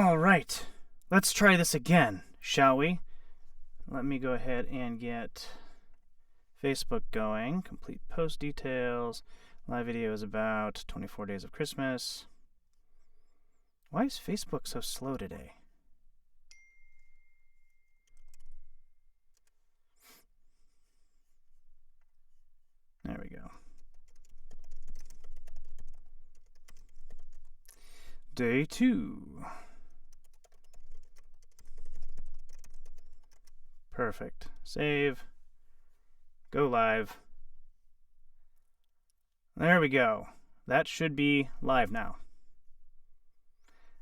All right, let's try this again, shall we? Let me go ahead and get Facebook going. Complete post details. Live video is about 24 days of Christmas. Why is Facebook so slow today? There we go. Day 2. Perfect. Save. Go live. There we go. That should be live now.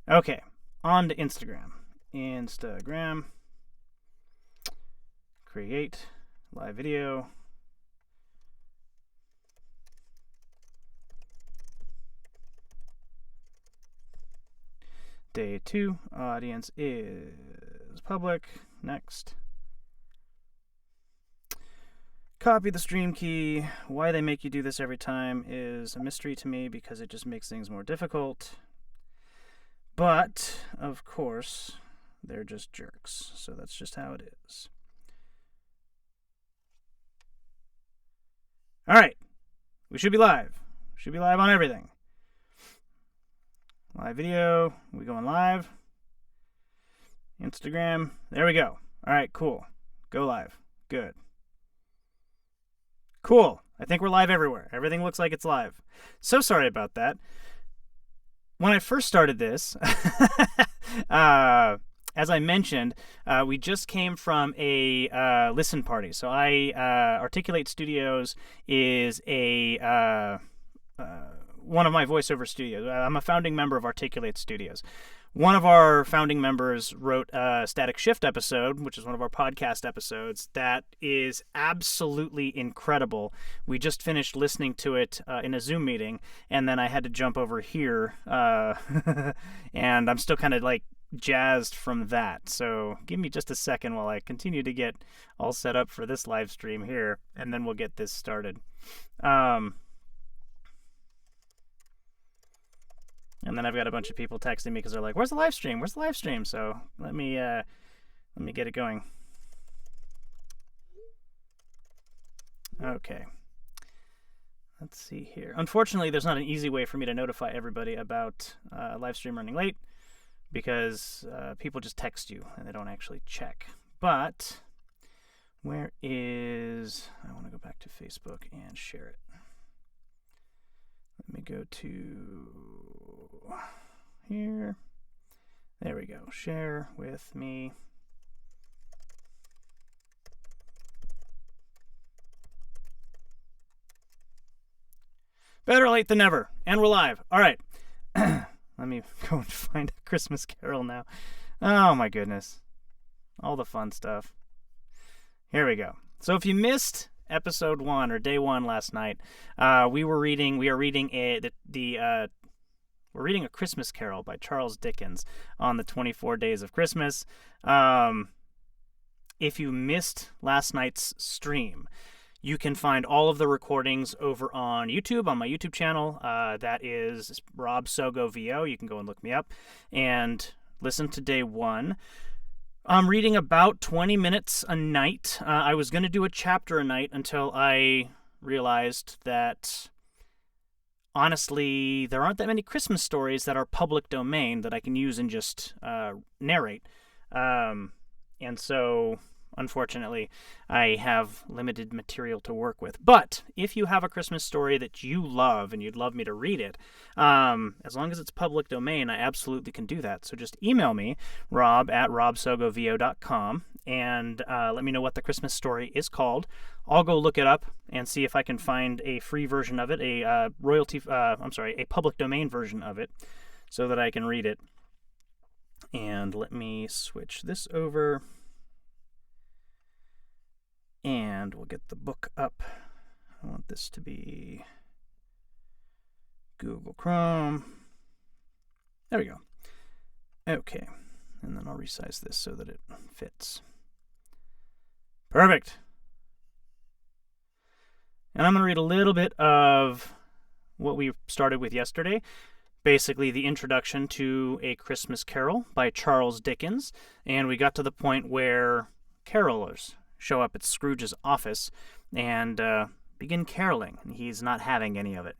Okay, on to Instagram. Create live video. Day 2, audience is public. Next. Copy the stream key. Why they make you do this every time is a mystery to me because it just makes things more difficult. But, of course, they're just jerks. So that's just how it is. All right. We should be live. Should be live on everything. Live video. We going live. Instagram. There we go. All right, cool. Go live. Good. Cool. I think we're live everywhere. Everything looks like it's live. So sorry about that. When I first started this, as I mentioned, we just came from a listen party. So Articulate Studios is one of my voiceover studios. I'm a founding member of Articulate Studios. One of our founding members wrote a Static Shift episode, which is one of our podcast episodes, that is absolutely incredible. We just finished listening to it in a Zoom meeting, and then I had to jump over here, and I'm still kind of like jazzed from that. So give me just a second while I continue to get all set up for this live stream here, and then we'll get this started. And then I've got a bunch of people texting me because they're like, "Where's the live stream? Where's the live stream?" So let me get it going. Okay. Let's see here. Unfortunately, there's not an easy way for me to notify everybody about live stream running late because people just text you and they don't actually check. But where is... I want to go back to Facebook and share it. Let me go to here. There we go. Share with me. Better late than never. And we're live. All right. Let me go and find a Christmas Carol now. Oh, my goodness. All the fun stuff. Here we go. So if you missed episode 1 or day 1 last night, we are reading A Christmas Carol by Charles Dickens on the 24 days of Christmas. If you missed last night's stream, you can find all of the recordings over on YouTube, on my YouTube channel. That is Rob Sogo VO. You can go and look me up and listen to day 1. I'm reading about 20 minutes a night. I was going to do a chapter a night until I realized that, honestly, there aren't that many Christmas stories that are public domain that I can use and just narrate. And so, unfortunately, I have limited material to work with. But if you have a Christmas story that you love and you'd love me to read it, as long as it's public domain, I absolutely can do that. So just email me, rob@robsogovo.com, and let me know what the Christmas story is called. I'll go look it up and see if I can find a free version of it, a public domain version of it, so that I can read it. And let me switch this over. And we'll get the book up. I want this to be Google Chrome. There we go. Okay. And then I'll resize this so that it fits. Perfect. And I'm going to read a little bit of what we started with yesterday. basically the introduction to A Christmas Carol by Charles Dickens, and we got to the point where carolers show up at Scrooge's office and begin caroling, and he's not having any of it.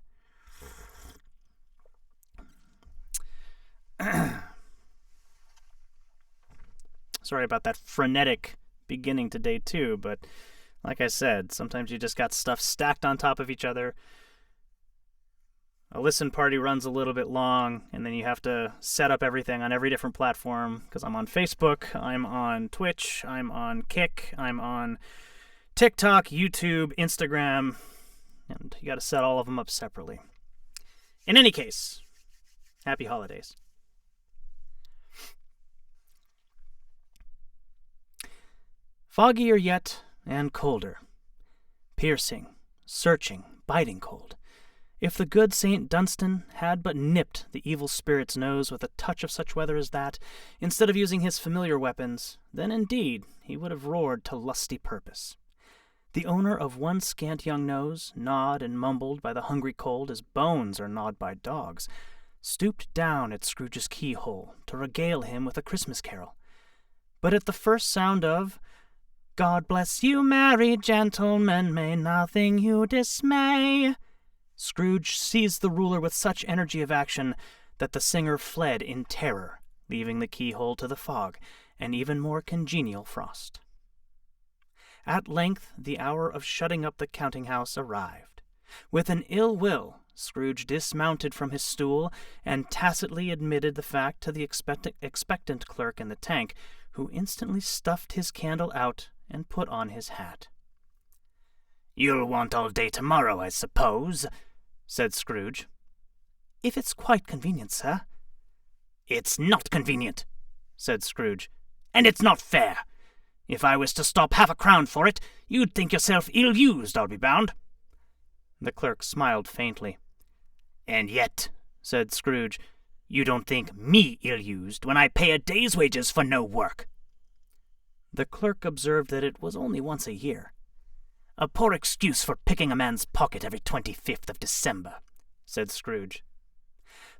Sorry about that frenetic beginning to day 2, but like I said, sometimes you just got stuff stacked on top of each other. A listen party runs a little bit long, and then you have to set up everything on every different platform, because I'm on Facebook, I'm on Twitch, I'm on Kick, I'm on TikTok, YouTube, Instagram, and you got to set all of them up separately. In any case, happy holidays. Foggier yet and colder. Piercing, searching, biting cold. If the good St. Dunstan had but nipped the evil spirit's nose with a touch of such weather as that, instead of using his familiar weapons, then indeed he would have roared to lusty purpose. The owner of one scant young nose, gnawed and mumbled by the hungry cold as bones are gnawed by dogs, stooped down at Scrooge's keyhole to regale him with a Christmas carol. But at the first sound of "God bless you, merry gentlemen, may nothing you dismay," Scrooge seized the ruler with such energy of action that the singer fled in terror, leaving the keyhole to the fog and even more congenial frost. At length the hour of shutting up the counting-house arrived. With an ill will, Scrooge dismounted from his stool and tacitly admitted the fact to the expectant clerk in the tank, who instantly stuffed his candle out and put on his hat. "You'll want all day tomorrow, I suppose," said Scrooge. "If it's quite convenient, sir." "It's not convenient," said Scrooge, "and it's not fair. If I was to stop half a crown for it, you'd think yourself ill-used, I'll be bound." The clerk smiled faintly. "And yet," said Scrooge, "you don't think me ill-used when I pay a day's wages for no work." The clerk observed that it was only once a year. "A poor excuse for picking a man's pocket every 25th of December," said Scrooge,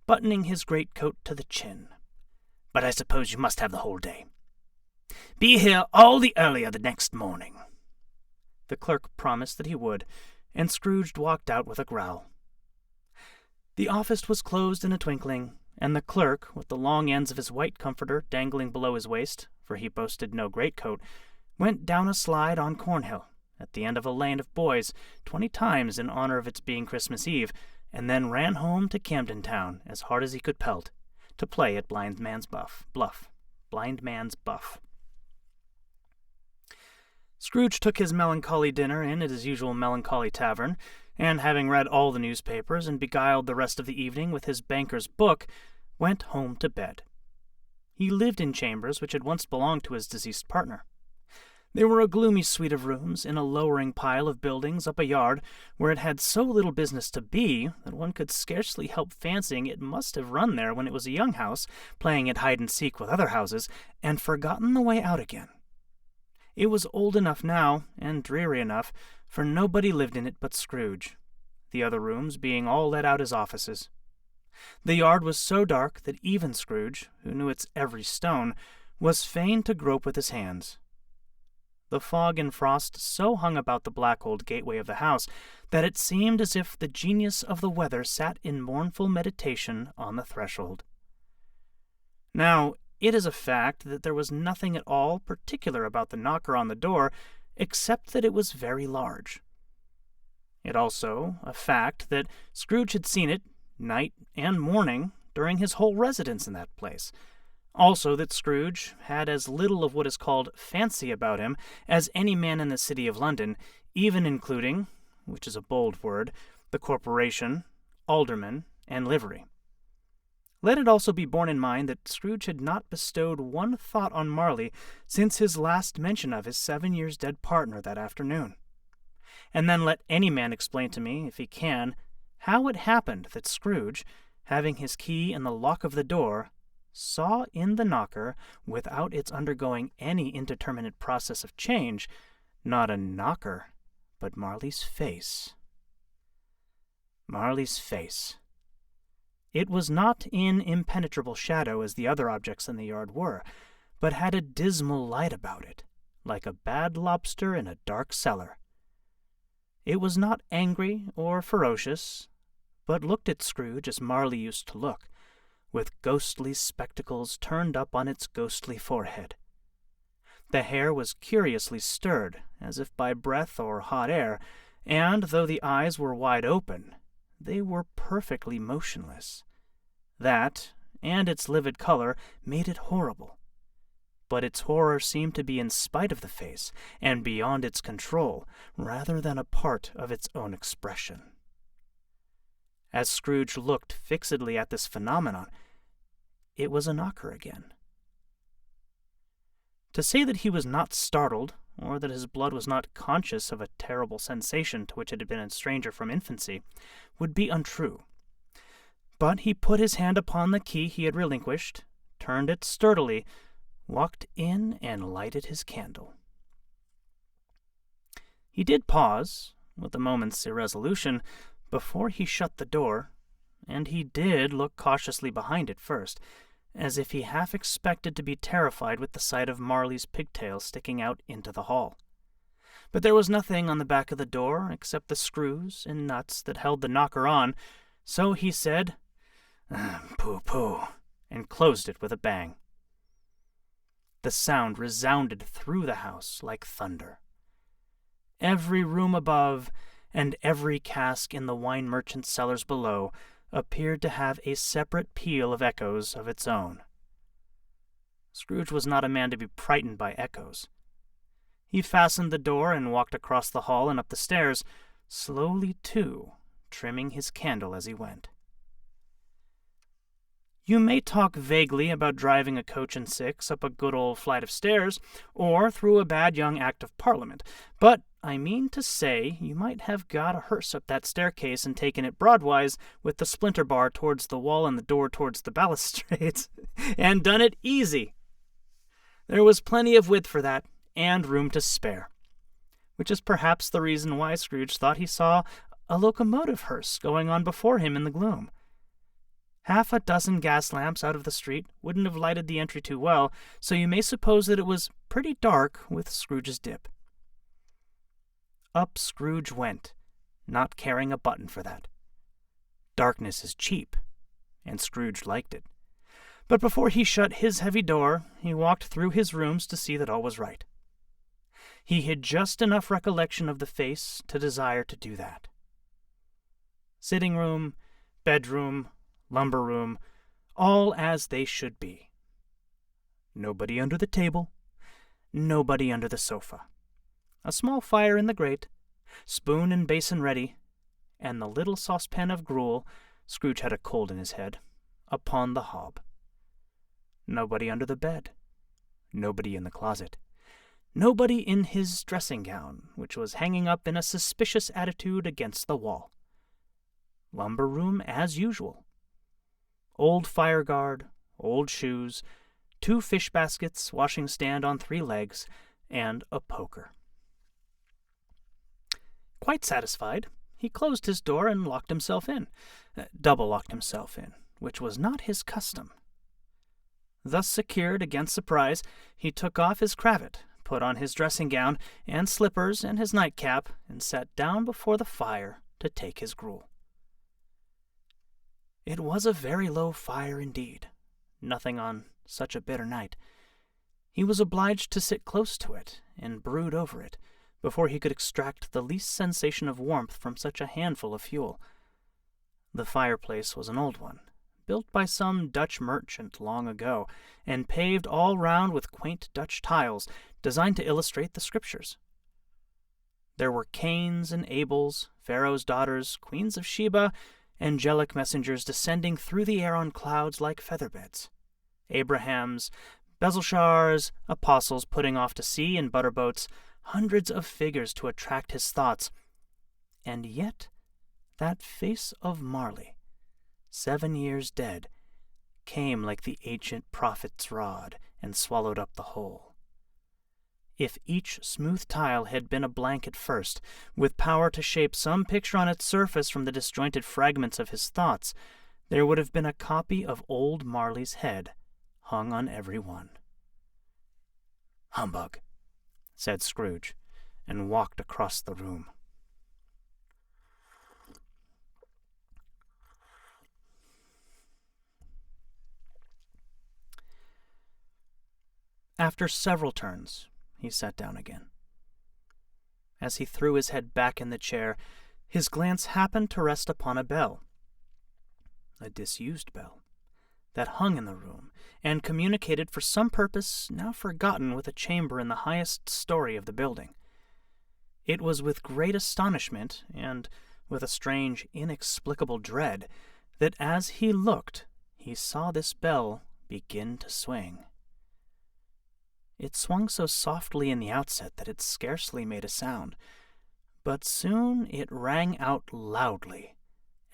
buttoning his greatcoat to the chin. "But I suppose you must have the whole day. Be here all the earlier the next morning." The clerk promised that he would, and Scrooge walked out with a growl. The office was closed in a twinkling, and the clerk, with the long ends of his white comforter dangling below his waist, for he boasted no greatcoat, went down a slide on Cornhill, at the end of a lane of boys, 20 times in honor of its being Christmas Eve, and then ran home to Camden Town as hard as he could pelt, to play at Blind Man's Buff. Scrooge took his melancholy dinner in at his usual melancholy tavern, and having read all the newspapers and beguiled the rest of the evening with his banker's book, went home to bed. He lived in chambers which had once belonged to his deceased partner. They were a gloomy suite of rooms in a lowering pile of buildings up a yard where it had so little business to be that one could scarcely help fancying it must have run there when it was a young house, playing at hide-and-seek with other houses, and forgotten the way out again. It was old enough now, and dreary enough, for nobody lived in it but Scrooge, the other rooms being all let out as offices. The yard was so dark that even Scrooge, who knew its every stone, was fain to grope with his hands. The fog and frost so hung about the black old gateway of the house that it seemed as if the genius of the weather sat in mournful meditation on the threshold. Now, it is a fact that there was nothing at all particular about the knocker on the door, except that it was very large. It also a fact that Scrooge had seen it, night and morning, during his whole residence in that place. Also that Scrooge had as little of what is called fancy about him as any man in the city of London, even including, which is a bold word, the corporation, aldermen, and livery. Let it also be borne in mind that Scrooge had not bestowed one thought on Marley since his last mention of his 7 years dead partner that afternoon. And then let any man explain to me, if he can, how it happened that Scrooge, having his key in the lock of the door, saw in the knocker, without its undergoing any indeterminate process of change, not a knocker, but Marley's face. Marley's face. It was not in impenetrable shadow as the other objects in the yard were, but had a dismal light about it, like a bad lobster in a dark cellar. It was not angry or ferocious, but looked at Scrooge as Marley used to look, with ghostly spectacles turned up on its ghostly forehead. The hair was curiously stirred, as if by breath or hot air, and though the eyes were wide open, they were perfectly motionless. That, and its livid color, made it horrible. But its horror seemed to be in spite of the face, and beyond its control, rather than a part of its own expression. As Scrooge looked fixedly at this phenomenon, it was a knocker again. To say that he was not startled, or that his blood was not conscious of a terrible sensation to which it had been a stranger from infancy, would be untrue. But he put his hand upon the key he had relinquished, turned it sturdily, walked in, and lighted his candle. He did pause, with a moment's irresolution, before he shut the door, and he did look cautiously behind it first, as if he half expected to be terrified with the sight of Marley's pigtail sticking out into the hall. But there was nothing on the back of the door except the screws and nuts that held the knocker on, so he said, "Pooh," and closed it with a bang. The sound resounded through the house like thunder. Every room above and every cask in the wine merchant's cellars below appeared to have a separate peal of echoes of its own. Scrooge was not a man to be frightened by echoes. He fastened the door and walked across the hall and up the stairs, slowly too, trimming his candle as he went. You may talk vaguely about driving a coach and six up a good old flight of stairs, or through a bad young Act of Parliament, but I mean to say you might have got a hearse up that staircase and taken it broadwise, with the splinter bar towards the wall and the door towards the balustrades, and done it easy. There was plenty of width for that, and room to spare, which is perhaps the reason why Scrooge thought he saw a locomotive hearse going on before him in the gloom. Half a dozen gas lamps out of the street wouldn't have lighted the entry too well, so you may suppose that it was pretty dark with Scrooge's dip. Up Scrooge went, not caring a button for that. Darkness is cheap, and Scrooge liked it. But before he shut his heavy door, he walked through his rooms to see that all was right. He had just enough recollection of the face to desire to do that. Sitting room, bedroom, lumber room, all as they should be. Nobody under the table, nobody under the sofa. A small fire in the grate, spoon and basin ready, and the little saucepan of gruel, Scrooge had a cold in his head, upon the hob. Nobody under the bed, nobody in the closet, nobody in his dressing gown, which was hanging up in a suspicious attitude against the wall. Lumber room as usual. Old fire guard, old shoes, 2 fish baskets, washing stand on 3 legs, and a poker. Quite satisfied, he closed his door and locked himself in, double-locked himself in, which was not his custom. Thus secured against surprise, he took off his cravat, put on his dressing gown and slippers and his nightcap, and sat down before the fire to take his gruel. It was a very low fire indeed, nothing on such a bitter night. He was obliged to sit close to it and brood over it before he could extract the least sensation of warmth from such a handful of fuel. The fireplace was an old one, built by some Dutch merchant long ago, and paved all round with quaint Dutch tiles designed to illustrate the Scriptures. There were Cains and Abels, Pharaoh's daughters, queens of Sheba, angelic messengers descending through the air on clouds like featherbeds, Abrahams, Belshazzars, apostles putting off to sea in butterboats, hundreds of figures to attract his thoughts. And yet that face of Marley, 7 years dead, came like the ancient prophet's rod and swallowed up the whole. If each smooth tile had been a blank at first, with power to shape some picture on its surface from the disjointed fragments of his thoughts, there would have been a copy of old Marley's head hung on every one. "Humbug," said Scrooge, and walked across the room. After several turns, he sat down again. As he threw his head back in the chair, his glance happened to rest upon a bell, a disused bell, that hung in the room and communicated for some purpose now forgotten with a chamber in the highest story of the building. It was with great astonishment and with a strange, inexplicable dread that as he looked, he saw this bell begin to swing. It swung so softly in the outset that it scarcely made a sound, but soon it rang out loudly,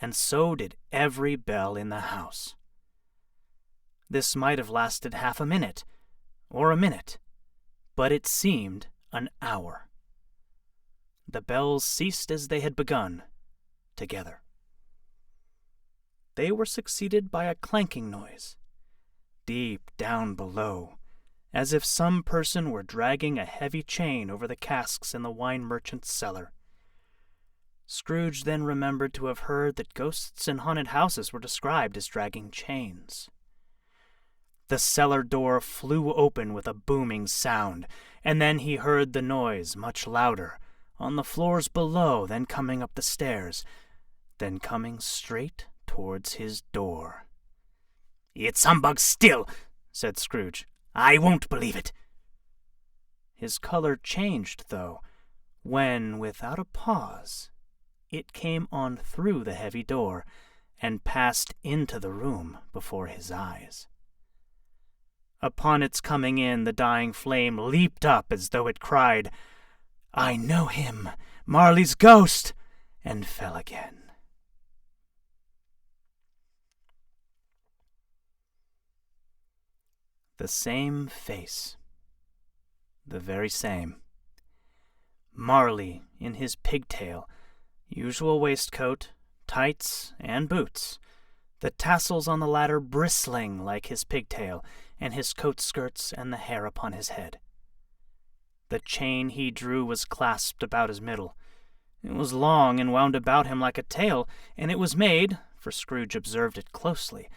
and so did every bell in the house. This might have lasted half a minute, or a minute, but it seemed an hour. The bells ceased as they had begun, together. They were succeeded by a clanking noise, deep down below, as if some person were dragging a heavy chain over the casks in the wine merchant's cellar. Scrooge then remembered to have heard that ghosts in haunted houses were described as dragging chains. The cellar door flew open with a booming sound, and then he heard the noise, much louder, on the floors below, then coming up the stairs, then coming straight towards his door. "It's humbug still," said Scrooge. "I won't believe it." His color changed, though, when, without a pause, it came on through the heavy door and passed into the room before his eyes. Upon its coming in, the dying flame leaped up as though it cried, "I know him, Marley's ghost," and fell again. The same face. The very same. Marley in his pigtail, usual waistcoat, tights, and boots, the tassels on the latter bristling like his pigtail, and his coat skirts and the hair upon his head. The chain he drew was clasped about his middle. It was long and wound about him like a tail, and it was made, for Scrooge observed it closely,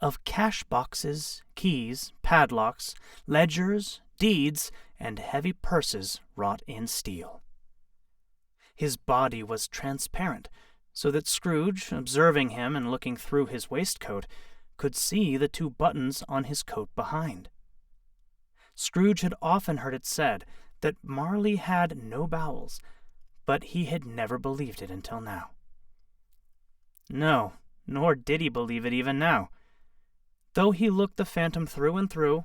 of cash boxes, keys, padlocks, ledgers, deeds, and heavy purses wrought in steel. His body was transparent, so that Scrooge, observing him and looking through his waistcoat, could see the 2 buttons on his coat behind. Scrooge had often heard it said that Marley had no bowels, but he had never believed it until now. No, nor did he believe it even now. Though he looked the phantom through and through,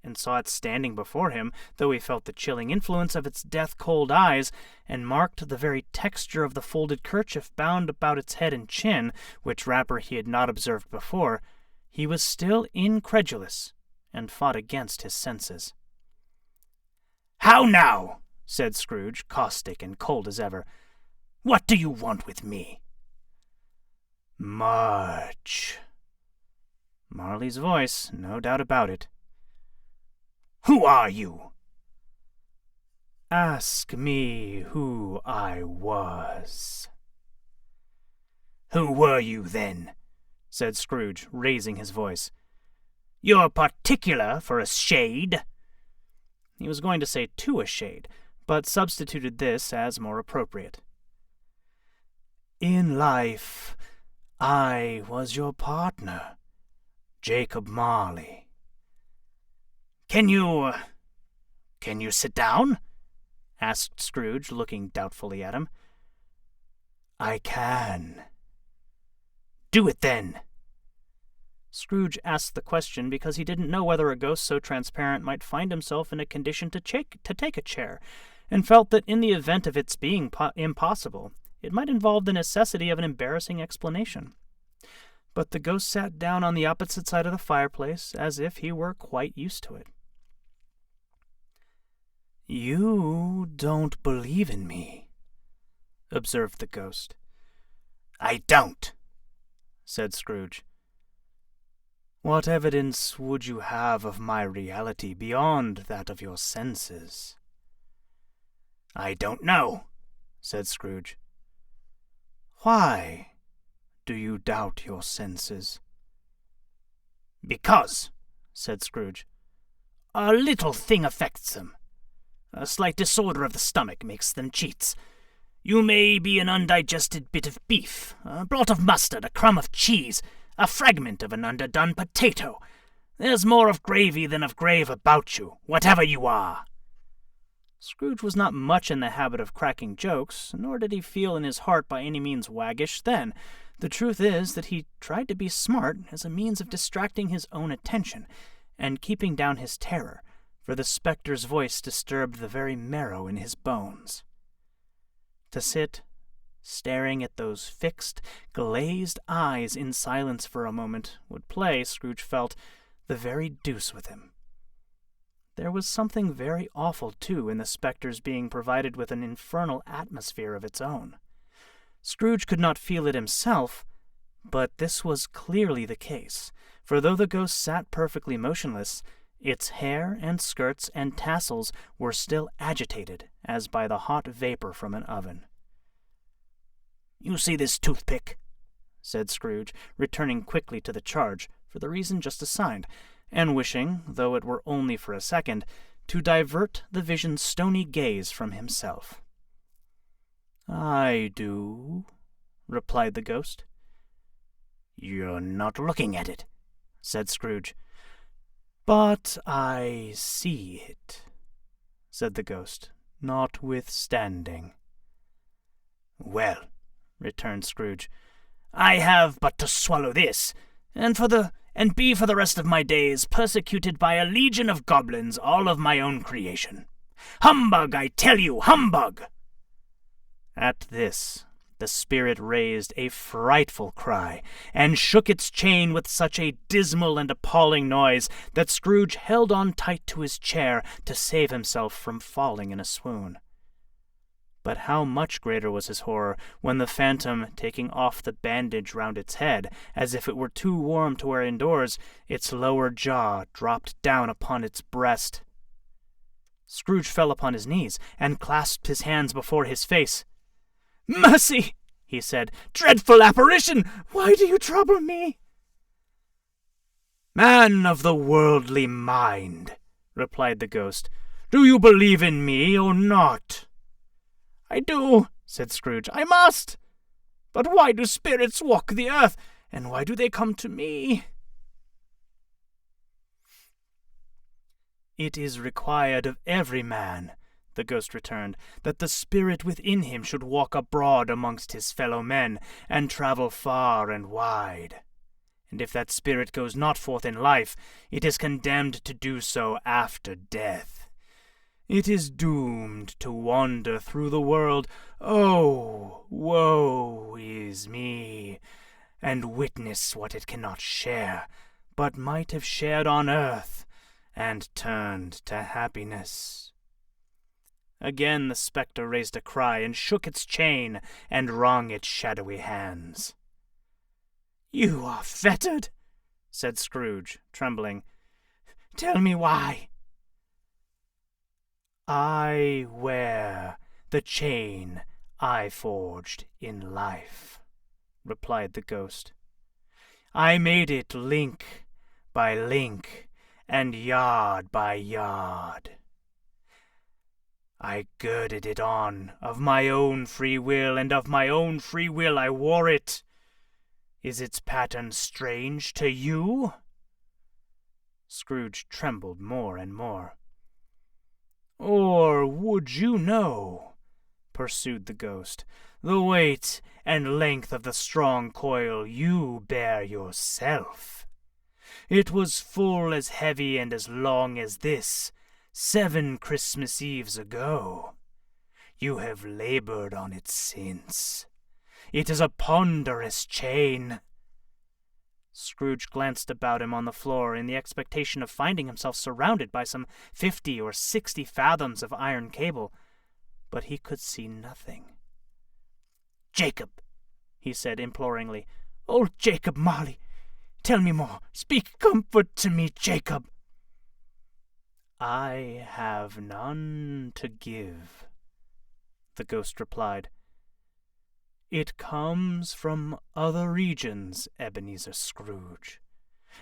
and saw it standing before him, though he felt the chilling influence of its death-cold eyes, and marked the very texture of the folded kerchief bound about its head and chin, which wrapper he had not observed before, he was still incredulous, and fought against his senses. "How now?" said Scrooge, caustic and cold as ever. "What do you want with me?" "Much." Marley's voice, no doubt about it. "Who are you?" "Ask me who I was." "Who were you, then?" said Scrooge, raising his voice. "You're particular for a shade." He was going to say to a shade, but substituted this as more appropriate. "In life, I was your partner, Jacob Marley." Can you sit down?" asked Scrooge, looking doubtfully at him. "I can." "Do it, then." Scrooge asked the question because he didn't know whether a ghost so transparent might find himself in a condition to take a chair, and felt that in the event of its being impossible, it might involve the necessity of an embarrassing explanation. But the ghost sat down on the opposite side of the fireplace, as if he were quite used to it. "You don't believe in me," observed the ghost. "I don't," said Scrooge. What evidence would you have of my reality beyond that of your senses?" "I don't know," said Scrooge. "Why do you doubt your senses?" "Because," said Scrooge, "a little thing affects them. A slight disorder of the stomach makes them cheats. You may be an undigested bit of beef, a blot of mustard, a crumb of cheese, a fragment of an underdone potato. There's more of gravy than of grave about you, whatever you are." Scrooge was not much in the habit of cracking jokes, nor did he feel in his heart by any means waggish then. The truth is that he tried to be smart as a means of distracting his own attention and keeping down his terror, for the spectre's voice disturbed the very marrow in his bones. To sit staring at those fixed, glazed eyes in silence for a moment would play, Scrooge felt, the very deuce with him. There was something very awful, too, in the spectre's being provided with an infernal atmosphere of its own. Scrooge could not feel it himself, but this was clearly the case, for though the ghost sat perfectly motionless, its hair and skirts and tassels were still agitated as by the hot vapor from an oven. "You see this toothpick?" said Scrooge, returning quickly to the charge, for the reason just assigned, and wishing, though it were only for a second, to divert the vision's stony gaze from himself. "I do," replied the ghost. "You're not looking at it," said Scrooge. "But I see it," said the ghost, notwithstanding. "Well," returned Scrooge, "I have but to swallow this, and be for the rest of my days persecuted by a legion of goblins, all of my own creation. Humbug, I tell you, humbug!" At this, the spirit raised a frightful cry, and shook its chain with such a dismal and appalling noise that Scrooge held on tight to his chair to save himself from falling in a swoon. But how much greater was his horror when the phantom, taking off the bandage round its head, as if it were too warm to wear indoors, its lower jaw dropped down upon its breast. Scrooge fell upon his knees and clasped his hands before his face. "Mercy!" he said. "Dreadful apparition! Why do you trouble me?" "Man of the worldly mind," replied the ghost, "do you believe in me or not?" "I do," said Scrooge. "I must. But why do spirits walk the earth, and why do they come to me?" "It is required of every man," the ghost returned, "that the spirit within him should walk abroad amongst his fellow men, and travel far and wide. And if that spirit goes not forth in life, it is condemned to do so after death. It is doomed to wander through the world, oh, woe is me, and witness what it cannot share, but might have shared on earth, and turned to happiness." Again the spectre raised a cry, and shook its chain, and wrung its shadowy hands. "You are fettered," said Scrooge, trembling. "Tell me why." "I wear the chain I forged in life," replied the ghost. "I made it link by link and yard by yard. I girded it on of my own free will, and of my own free will I wore it. Is its pattern strange to you?" Scrooge trembled more and more. "Or would you know," pursued the ghost, "the weight and length of the strong coil you bear yourself? It was full as heavy and as long as this 7 Christmas Eves ago. You have labored on it since. It is a ponderous chain." Scrooge glanced about him on the floor in the expectation of finding himself surrounded by some 50 or 60 fathoms of iron cable, but he could see nothing. "Jacob," he said imploringly, "old Jacob Marley, Tell me more. Speak comfort to me, Jacob." "I have none to give," the ghost replied. "It comes from other regions, Ebenezer Scrooge,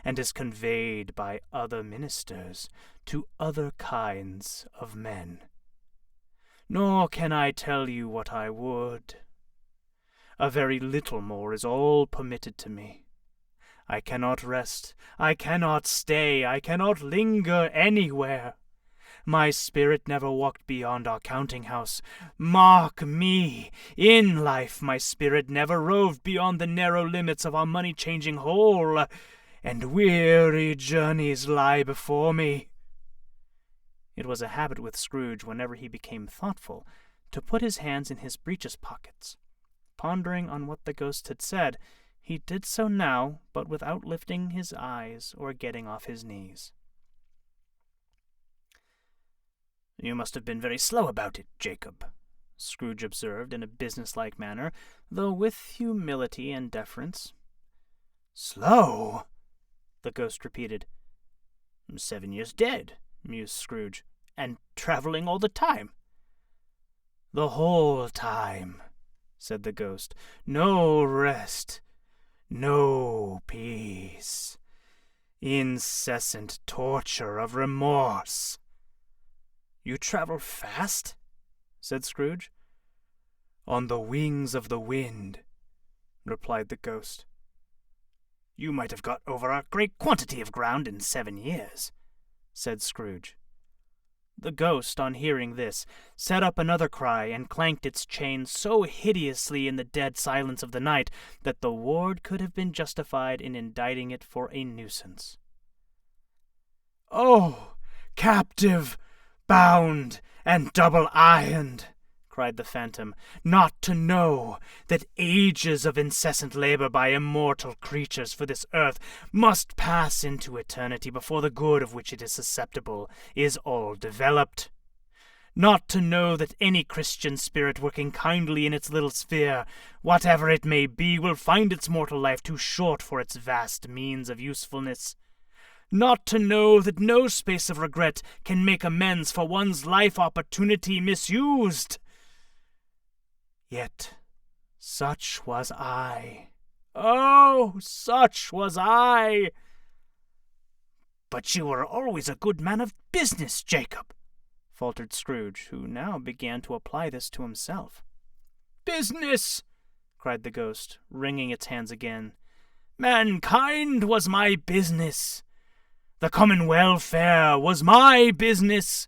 and is conveyed by other ministers to other kinds of men. Nor can I tell you what I would. A very little more is all permitted to me. I cannot rest, I cannot stay, I cannot linger anywhere. My spirit never walked beyond our counting-house. Mark me! In life my spirit never roved beyond the narrow limits of our money-changing hole, and weary journeys lie before me." It was a habit with Scrooge, whenever he became thoughtful, to put his hands in his breeches pockets. Pondering on what the ghost had said, he did so now, but without lifting his eyes or getting off his knees. "You must have been very slow about it, Jacob," Scrooge observed in a businesslike manner, though with humility and deference. "Slow?" the ghost repeated. "7 years dead," mused Scrooge, "and traveling all the time." "The whole time," said the ghost. "No rest, no peace. Incessant torture of remorse." "You travel fast?" said Scrooge. "On the wings of the wind," replied the ghost. "You might have got over a great quantity of ground in 7 years," said Scrooge. The ghost, on hearing this, set up another cry and clanked its chain so hideously in the dead silence of the night that the ward could have been justified in indicting it for a nuisance. "Oh, captive, bound, and double-ironed," cried the phantom, "not to know that ages of incessant labor by immortal creatures for this earth must pass into eternity before the good of which it is susceptible is all developed. Not to know that any Christian spirit working kindly in its little sphere, whatever it may be, will find its mortal life too short for its vast means of usefulness. Not to know that no space of regret can make amends for one's life opportunity misused. Yet such was I. Oh, such was I!" "But you were always a good man of business, Jacob," faltered Scrooge, who now began to apply this to himself. "Business!" cried the ghost, wringing its hands again. "Mankind was my business. The common welfare was my business.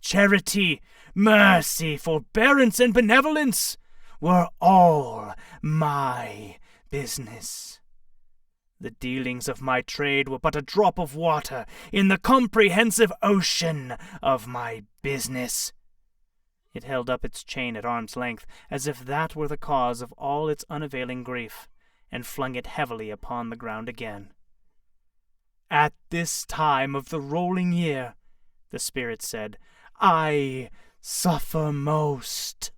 Charity, mercy, forbearance, and benevolence were all my business. The dealings of my trade were but a drop of water in the comprehensive ocean of my business." It held up its chain at arm's length, as if that were the cause of all its unavailing grief, and flung it heavily upon the ground again. "At this time of the rolling year," the spirit said, "I suffer most.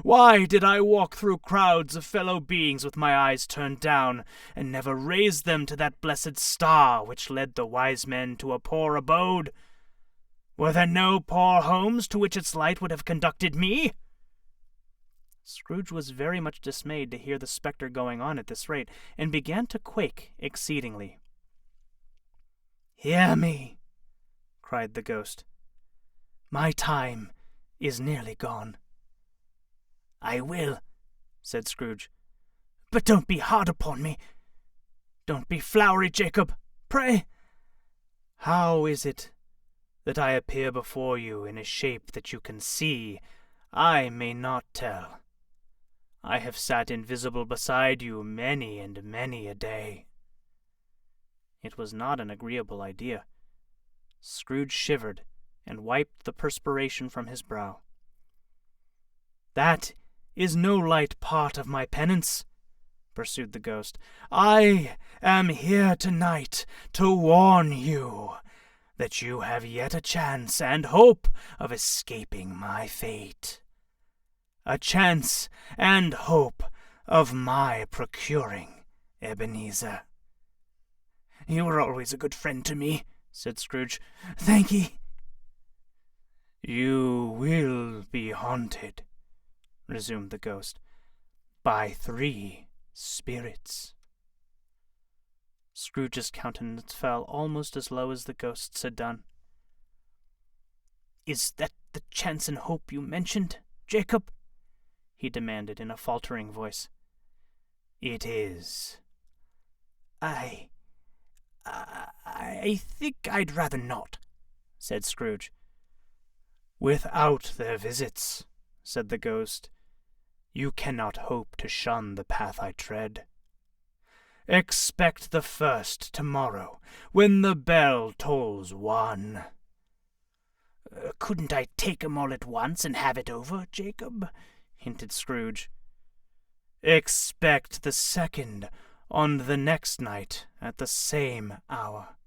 Why did I walk through crowds of fellow beings with my eyes turned down, and never raise them to that blessed star which led the wise men to a poor abode? Were there no poor homes to which its light would have conducted me?" Scrooge was very much dismayed to hear the spectre going on at this rate, and began to quake exceedingly. "Hear me," cried the ghost. "My time is nearly gone." "I will," said Scrooge. "But don't be hard upon me. Don't be flowery, Jacob, pray. How is it that I appear before you in a shape that you can see, I may not tell? I have sat invisible beside you many and many a day." It was not an agreeable idea. Scrooge shivered and wiped the perspiration from his brow. "That is no light part of my penance," pursued the ghost. "I am here tonight to warn you that you have yet a chance and hope of escaping my fate. A chance and hope of my procuring, Ebenezer. You were always a good friend to me," said Scrooge. "Thank'ee." "You will be haunted," resumed the ghost, "by 3 spirits." Scrooge's countenance fell almost as low as the ghost's had done. "Is that the chance and hope you mentioned, Jacob?" he demanded in a faltering voice. "It is." I think I'd rather not," said Scrooge. "Without their visits," said the ghost, "you cannot hope to shun the path I tread. Expect the first tomorrow, when the bell tolls 1. "Couldn't I take 'em all at once and have it over, Jacob?" hinted Scrooge. "Expect the second on the next night at the same hour.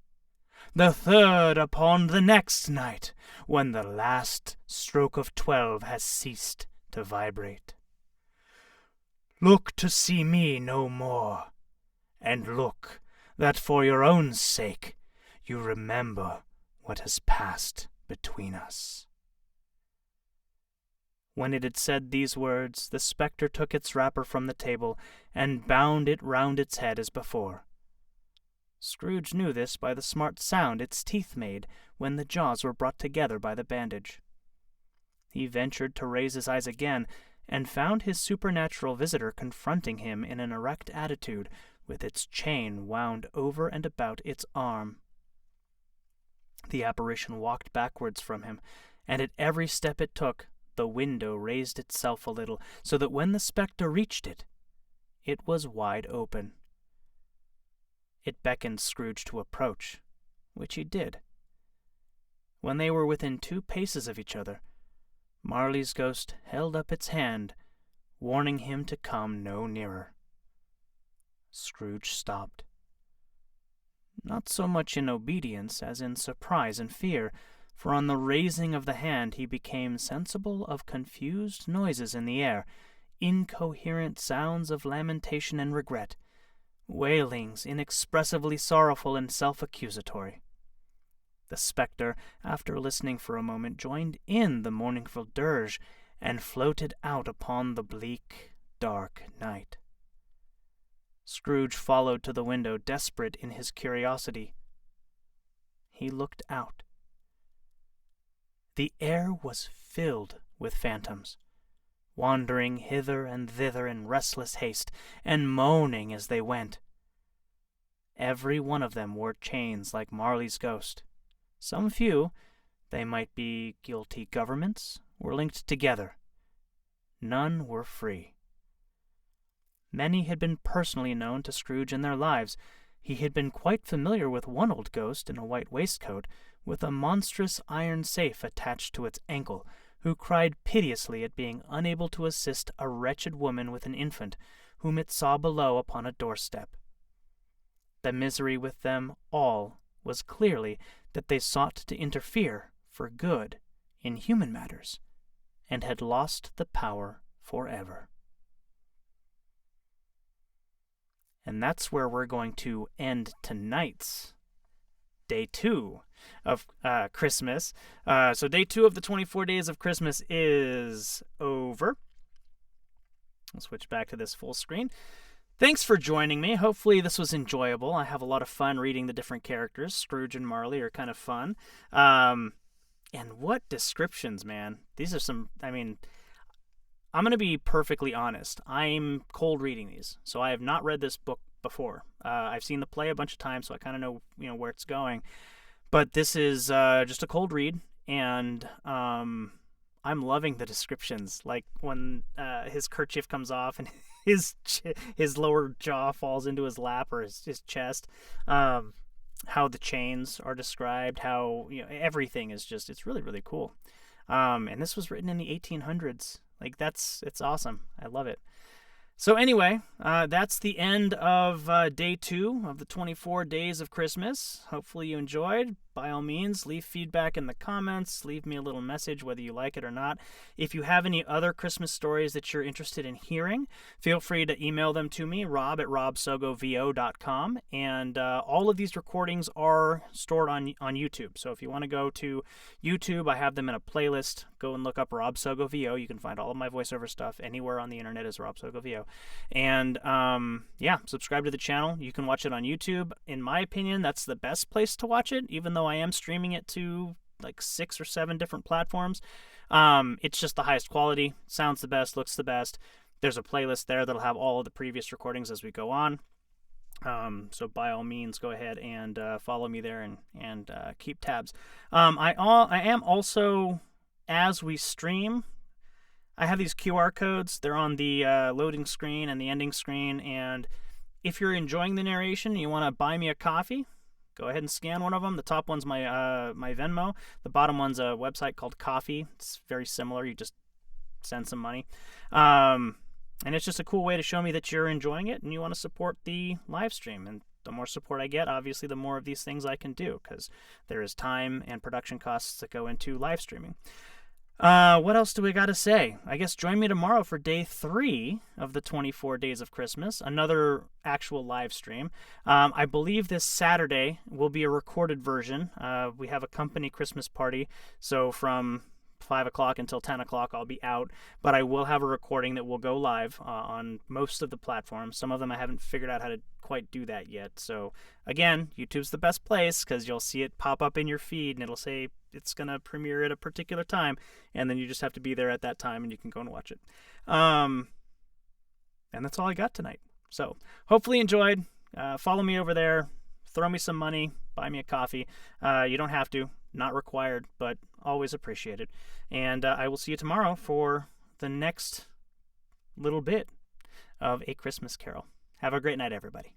The third upon the next night, when the last stroke of 12 has ceased to vibrate. Look to see me no more, and look that for your own sake you remember what has passed between us." When it had said these words, the spectre took its wrapper from the table and bound it round its head as before. Scrooge knew this by the smart sound its teeth made when the jaws were brought together by the bandage. He ventured to raise his eyes again, and found his supernatural visitor confronting him in an erect attitude, with its chain wound over and about its arm. The apparition walked backwards from him, and at every step it took, the window raised itself a little, so that when the spectre reached it, it was wide open. It beckoned Scrooge to approach, which he did. When they were within 2 paces of each other, Marley's ghost held up its hand, warning him to come no nearer. Scrooge stopped. Not so much in obedience as in surprise and fear, for on the raising of the hand he became sensible of confused noises in the air, incoherent sounds of lamentation and regret, wailings inexpressibly sorrowful and self-accusatory. The spectre, after listening for a moment, joined in the mournful dirge, and floated out upon the bleak, dark night. Scrooge followed to the window, desperate in his curiosity. He looked out. The air was filled with phantoms, wandering hither and thither in restless haste, and moaning as they went. Every one of them wore chains like Marley's ghost. Some few, they might be guilty governments, were linked together. None were free. Many had been personally known to Scrooge in their lives. He had been quite familiar with one old ghost in a white waistcoat, with a monstrous iron safe attached to its ankle, who cried piteously at being unable to assist a wretched woman with an infant, whom it saw below upon a doorstep. The misery with them all was clearly that they sought to interfere for good in human matters, and had lost the power forever. And that's where we're going to end tonight's day 2 of Christmas. So day 2 of the 24 days of Christmas is over. I'll switch back to this full screen. Thanks for joining me. Hopefully this was enjoyable. I have a lot of fun reading the different characters. Scrooge and Marley are kind of fun. And what descriptions, man. These are some, I'm going to be perfectly honest. I'm cold reading these. So I have not read this book before. I've seen the play a bunch of times, so I kind of know, where it's going. But this is just a cold read, and I'm loving the descriptions. Like when his kerchief comes off and his lower jaw falls into his lap or his chest. How the chains are described. How everything is just, it's really, really cool. And this was written in the 1800s. Like it's awesome. I love it. So anyway, that's the end of day 2 of the 24 days of Christmas. Hopefully you enjoyed. by all means, leave feedback in the comments. Leave me a little message whether you like it or not. If you have any other Christmas stories that you're interested in hearing, feel free to email them to me, rob@robsogovo.com. And all of these recordings are stored on YouTube. So if you want to go to YouTube, I have them in a playlist. Go and look up Rob Sogovo. You can find all of my voiceover stuff anywhere on the internet as Rob Sogovo. And subscribe to the channel. You can watch it on YouTube. In my opinion, that's the best place to watch it, even though I am streaming it to like 6 or 7 different platforms. It's just the highest quality, sounds the best, looks the best. There's a playlist there that'll have all of the previous recordings as we go on. So by all means, go ahead and follow me there and keep tabs. I am also, as we stream, I have these QR codes. They're on the loading screen and the ending screen. And if you're enjoying the narration and you want to buy me a coffee, go ahead and scan one of them. The top one's my my Venmo. The bottom one's a website called Coffee. It's very similar. You just send some money. And it's just a cool way to show me that you're enjoying it and you want to support the live stream. And the more support I get, obviously, the more of these things I can do, because there is time and production costs that go into live streaming. What else do we got to say? I guess join me tomorrow for day 3 of the 24 Days of Christmas, another actual live stream. I believe this Saturday will be a recorded version. We have a company Christmas party, so from 5 o'clock until 10 o'clock I'll be out, but I will have a recording that will go live on most of the platforms. Some of them I haven't figured out how to quite do that yet. So again, YouTube's the best place because you'll see it pop up in your feed and it'll say it's going to premiere at a particular time, and then you just have to be there at that time and you can go and watch it. And that's all I got tonight. So hopefully you enjoyed. Follow me over there. Throw me some money. Buy me a coffee. You don't have to. Not required, but always appreciated. And I will see you tomorrow for the next little bit of A Christmas Carol. Have a great night, everybody.